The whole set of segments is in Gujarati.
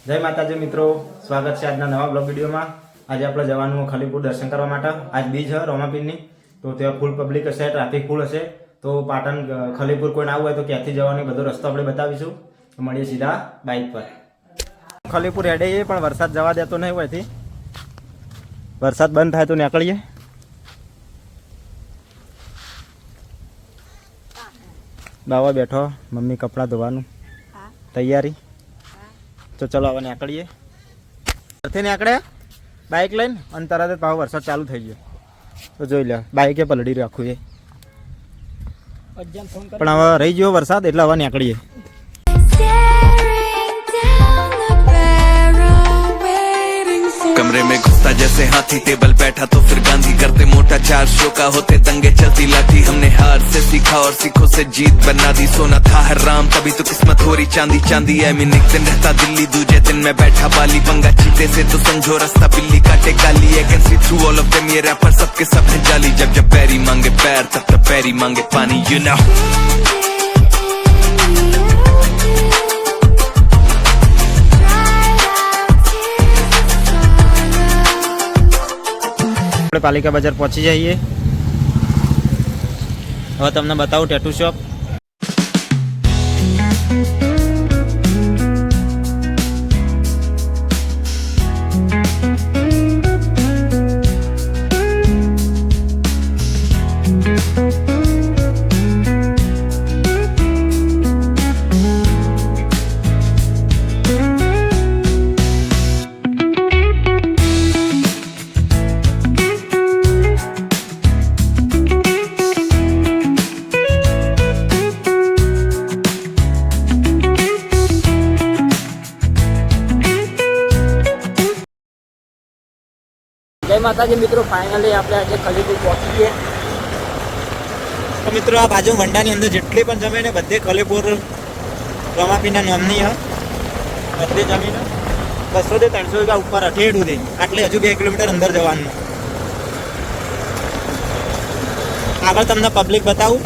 જય માતાજી મિત્રો, સ્વાગત છે આજના નવા બ્લોગ વિડીયોમાં। આજે આપણે જવાનું ખલીપુર દર્શન કરવા માટે। આજ બીજ છે રોમાપીરની, તો ત્યાં ફૂલ પબ્લિક હશે, ટ્રાફિક ફૂલ હશે। તો પાટણ ખલીપુર કોઈ ના આવું હોય તો ક્યાંથી જવાનો બધો રસ્તો આપણે બતાવીશું। મળીએ સીધા બાઇક પર। ખલીપુર હેડે પણ વરસાદ જવા દેતો નહીં હોયથી, વરસાદ બંધ થાય તો નીકળીએ। બાવા બેઠો, મમ્મી કપડાં ધોવાનું તૈયારી। તો ચલો હવે નીકળીએ। ઘરથી નીકળ્યા બાઇક લઈને અને તરત જ પાછો વરસાદ ચાલુ થઈ ગયો, તો જોઈ લે બાઇકે પલડી રાખવું એ પણ હવે રહી ગયો વરસાદ, એટલે હવે નીકળીએ। कमरे में घुसता जैसे हाथी टेबल बैठा तो फिर गांधी करते मोटा 4 शो का होते दंगे चलती लाठी हमने हार से सीखा और सीखों से जीत बना दी सोना था हराम तभी तो किस्मत हो रही चांदी चांदी है मीन एक दिन रहता दिल्ली दूजे दिन में बैठा बाली पंगा चीते से तो समझो रास्ता बिल्ली काटे काली है can see through all of them ये रैपर सबके सब है जाली जब जब पैरी मांगे पैर तब तब पैरी मांगे पानी यू नो પાલિકા બજાર પહોંચી જઈએ। હવે તમને બતાવું ટેટુ શોપ। જય માતાજી મિત્રો, ફાઇનલી આપણે આજે ખલીપુર પહોંચી ગઈએ। તો મિત્રો આ બાજુ મંડાની અંદર જેટલી પણ જમીન છે બધે ખલીપુર રોમાપીના નામની છે। બધી જમીન 200 થી 300 વીઘા ઉપર અઠેડું દે, આટલે હજુ 2 કિલોમીટર અંદર જવાનું। આગળ તમને પબ્લિક બતાવું।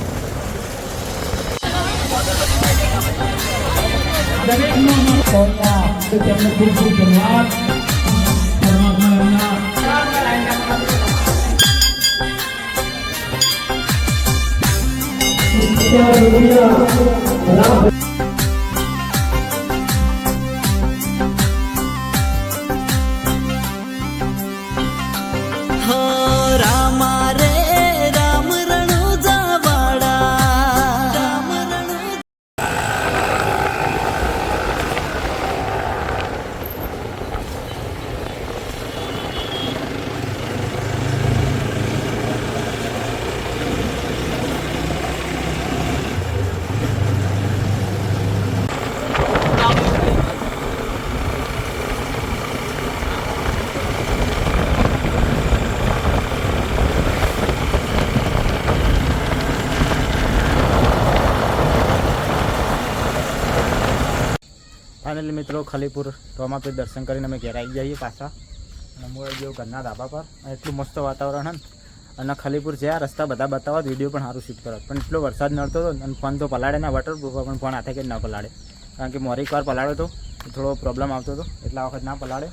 ફાઇનલી મિત્રો ખલીપુર રોમાપીર દર્શન કરીને અમે ઘેર આવી જઈએ પાછા, અને મોડ જેવું ઘરના ધાબા પર। એટલું મસ્ત વાતાવરણ છે અને ખલીપુર છે, આ રસ્તા બધા બતાવવા વિડીયો પણ સારું શૂટ કરો, પણ એટલો વરસાદ નડતો હતો અને ફોન તો પલાળે ના, વોટરપ્રૂફ પણ ફોન હાથે કે ના પલાળે, કારણ કે મોરી એકવાર પલાળ્યો હતો થોડો પ્રોબ્લેમ આવતો હતો, એટલા વખત ના પલાળે,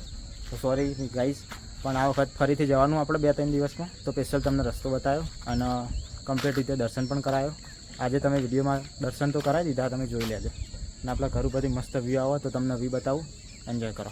તો સોરી ગાઈસ। પણ આ વખત ફરીથી જવાનું આપણે 2-3 દિવસમાં, તો સ્પેશિયલ તમને રસ્તો બતાવ્યો અને કમ્પ્લીટ રીતે દર્શન પણ કરાયો। આજે તમે વિડીયોમાં દર્શન તો કરાવી દીધા, તમે જોઈ લેજો, અને આપણા ઘર ઉપરથી મસ્ત વ્યૂ આવે તો તમને વ્યૂ બતાવું, એન્જોય કરો।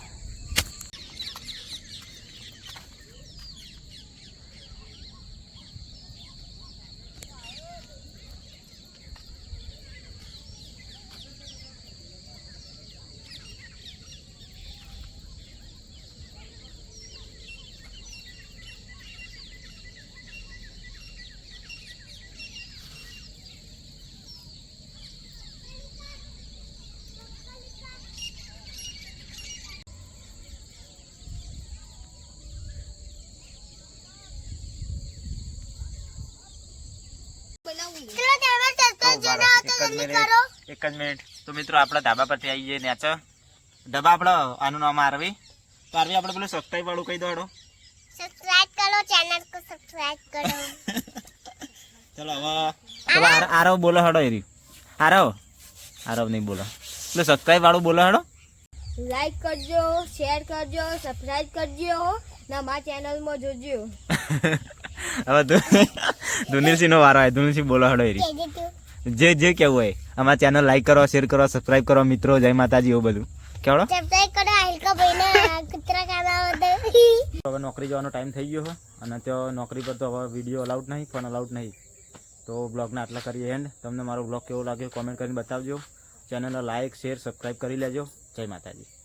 એક જ મિનિટ। તો મિત્રો આપણે ધાબા પરથી આવી જઈએ નેચે ઢબા, આપણે આનું નામ આરવી, તો આરવી આપણે પેલું સબસ્ક્રાઇબ વાળું કહી દો, હેડો सब्सक्राइब करो, चैनल को सब्सक्राइब करो। चलो चलो आरव बोलो हड़ो एरी आरव आरव नहीं बोला એટલે સબસ્ક્રાઇબ વાળું બોલો હડો લાઈક કરજો, શેર કરજો, સબસ્ક્રાઇબ કરજો ને મારા ચેનલમાં જોજો. હવે ધુનિલસિંહનો વારો આવે. ધુનિલસિંહ બોલો હડો એરી કેજે તું જે કેવું હોય. અમારા ચેનલ લાઈક કરો, શેર કરો, સબસ્ક્રાઇબ કરો મિત્રો. જય માતાજી એવું બધું કેવડો. સબસ્ક્રાઇબ કરો હલકા ભાઈને કૂતરા ખાવા હવે નોકરી જવાનો ટાઈમ થઈ ગયો છે અને ત્યાં નોકરી પર તો હવે વિડીયો અલાઉડ નહીં, ફોન અલાઉડ નહીં. તો બ્લોગને આટલા કરીએ એન્ડ. તમને મારો બ્લોગ કેવો લાગ્યો કોમેન્ટ કરીને બતાવજો. ચેનલને લાઈક શેર સબસ્ક્રાઈબ કરી લેજો. જય માતાજી.